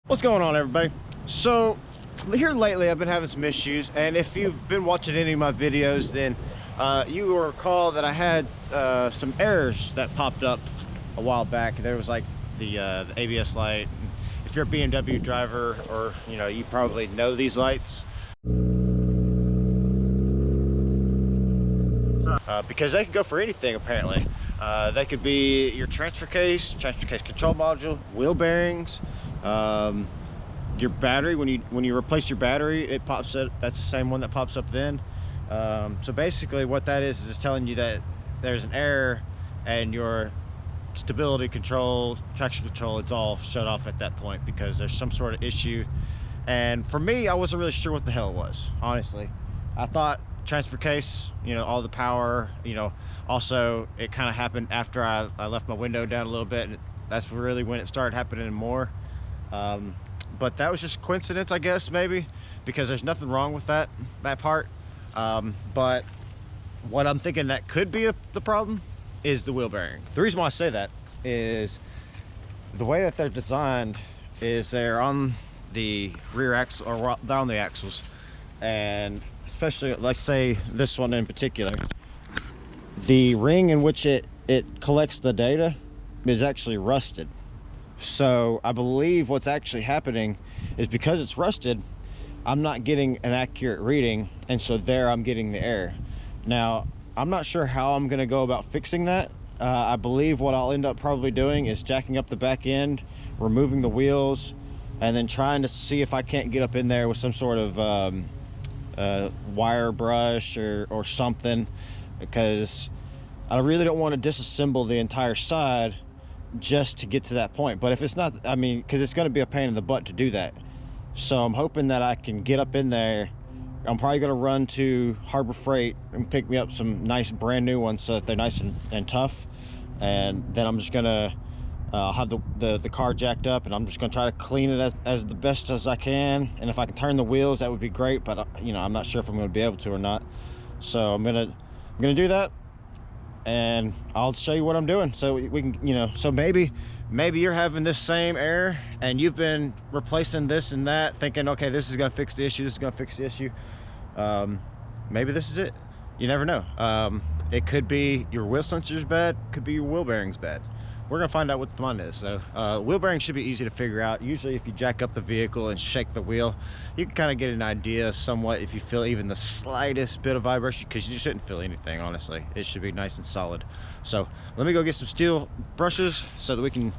What's going on, everybody? So here lately I've been having some issues, and if you've been watching any of my videos, then you will recall that I had some errors that popped up a while back. There was like the ABS light. If you're a BMW driver, or you probably know these lights, because they can go for anything apparently. They could be your transfer case control module, wheel bearings, your battery. When you replace your battery, it pops up. That's the same one that pops up then. So basically what that is telling you that there's an error, and your stability control, traction control, it's all shut off at that point because there's some sort of issue. And for me, I wasn't really sure what the hell it was, honestly. I thought transfer case, all the power, also it kind of happened after I left my window down a little bit, and that's really when it started happening more. But that was just coincidence, I guess, maybe, because there's nothing wrong with that part. But what I'm thinking that could be the problem is the wheel bearing. The reason why I say that is the way that they're designed is they're on the rear axle, or they're on the axles, and especially, let's say this one in particular, the ring in which it collects the data is actually rusted. So I believe what's actually happening is because it's rusted, I'm not getting an accurate reading, and so there I'm getting the error. Now, I'm not sure how I'm going to go about fixing that. I believe what I'll end up probably doing is jacking up the back end, removing the wheels, and then trying to see if I can't get up in there with some sort of wire brush or something, because I really don't want to disassemble the entire side just to get to that point. But if it's not, I mean, because it's going to be a pain in the butt to do that. So I'm hoping that I can get up in there. I'm probably going to run to Harbor Freight and pick me up some nice brand new ones so that they're nice and tough. And then I'm just going to have the car jacked up, and I'm just going to try to clean it as the best as I can. And if I can turn the wheels, that would be great, but I'm not sure if I'm going to be able to or not. So I'm going to do that, and I'll show you what I'm doing so we can, so maybe you're having this same error and you've been replacing this and that, thinking, okay, this is going to fix the issue, this is going to fix the issue. Maybe this is it. You never know. It could be your wheel sensor's bad, could be your wheel bearing's bad. We're gonna find out what the mine is. So wheel bearing should be easy to figure out. Usually if you jack up the vehicle and shake the wheel, you can kind of get an idea somewhat if you feel even the slightest bit of vibration, because you shouldn't feel anything, honestly. It should be nice and solid. So let me go get some steel brushes so that we can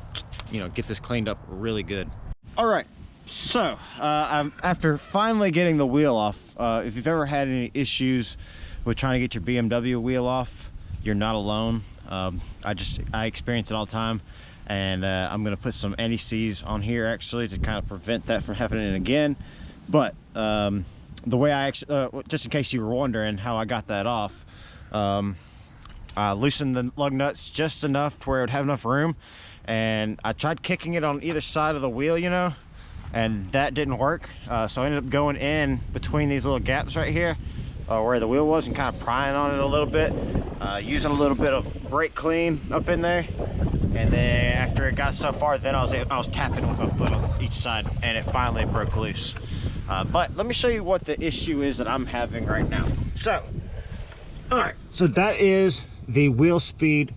get this cleaned up really good. All right, so after finally getting the wheel off, if you've ever had any issues with trying to get your BMW wheel off, you're not alone. I experience it all the time, and I'm going to put some anti-seize on here actually to kind of prevent that from happening again. But the way I actually, just in case you were wondering how I got that off, I loosened the lug nuts just enough to where it would have enough room, and I tried kicking it on either side of the wheel, and that didn't work. So I ended up going in between these little gaps right here, where the wheel was, and kind of prying on it a little bit, using a little bit of brake clean up in there. And then after it got so far, then I was tapping with my foot on each side, and it finally broke loose. But let me show you what the issue is that I'm having right now. So, all right, so that is the wheel speed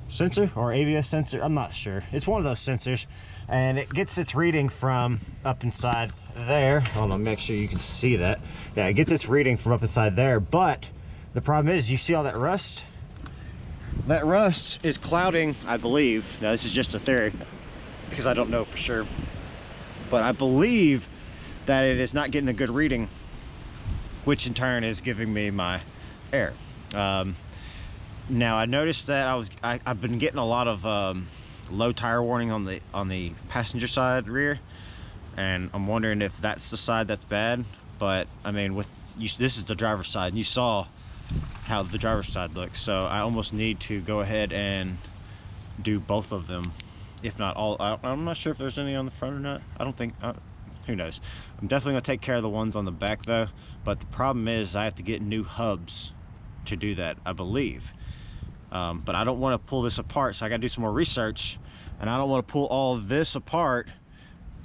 sensor or ABS sensor, I'm not sure. It's one of those sensors, and it gets its reading from up inside there. Hold on, make sure you can see that. Yeah, it gets its reading from up inside there, but the problem is, you see all that rust? That rust is clouding, I believe. Now this is just a theory because I don't know for sure, but I believe that it is not getting a good reading, which in turn is giving me my error. Now I noticed that I've been getting a lot of low tire warning on the passenger side rear, and I'm wondering if that's the side that's bad. But I mean, this is the driver's side, and you saw how the driver's side looks, so I almost need to go ahead and do both of them, if not all. I'm not sure if there's any on the front or not. I don't think, who knows. I'm definitely gonna take care of the ones on the back though, but the problem is I have to get new hubs to do that, I believe. But I don't want to pull this apart, so I gotta do some more research, and I don't want to pull all this apart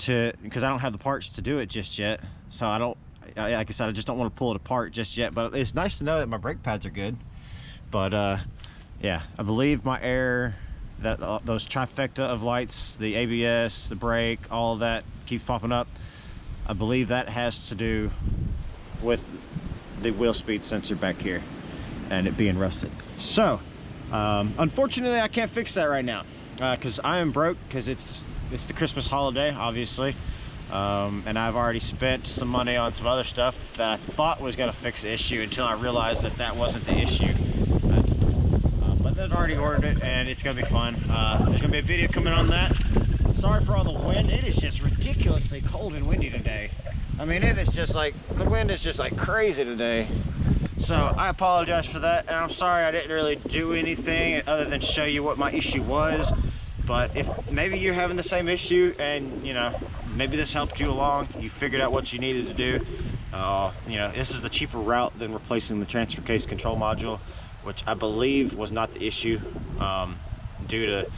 to, because I don't have the parts to do it just yet. So like I said, I just don't want to pull it apart just yet, but it's nice to know that my brake pads are good. But yeah, I believe my air, that those trifecta of lights, the ABS, the brake, all of that keeps popping up. I believe that has to do with the wheel speed sensor back here and it being rusted. So unfortunately I can't fix that right now because I am broke, because it's the Christmas holiday, obviously, and I've already spent some money on some other stuff that I thought was going to fix the issue until I realized that that wasn't the issue. But I've already ordered it and it's going to be fun. There's going to be a video coming on that. Sorry for all the wind. It is just ridiculously cold and windy today. I mean, it is just like, the wind is just like crazy today. So I apologize for that, and I'm sorry I didn't really do anything other than show you what my issue was. But if maybe you're having the same issue and, you know, maybe this helped you along, you figured out what you needed to do, you know, this is the cheaper route than replacing the transfer case control module, which I believe was not the issue, due to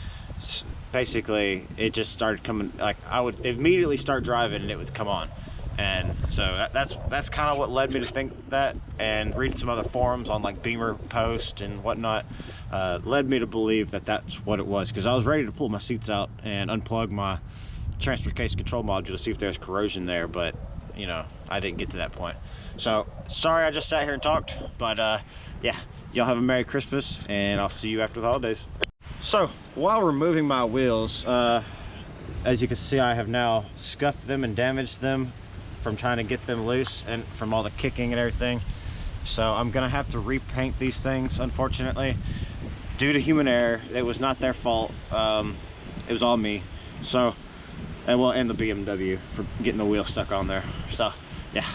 basically it just started coming, like I would immediately start driving and it would come on. And so that's kind of what led me to think that, and reading some other forums on like Beamer Post and whatnot led me to believe that that's what it was, because I was ready to pull my seats out and unplug my transfer case control module to see if there's corrosion there, but you know, I didn't get to that point. So sorry I just sat here and talked, but yeah, y'all have a Merry Christmas and I'll see you after the holidays. So while removing my wheels, as you can see, I have now scuffed them and damaged them from trying to get them loose and from all the kicking and everything. So I'm gonna have to repaint these things, unfortunately, due to human error. It was not their fault. It was all me. So, and the BMW for getting the wheel stuck on there. So yeah.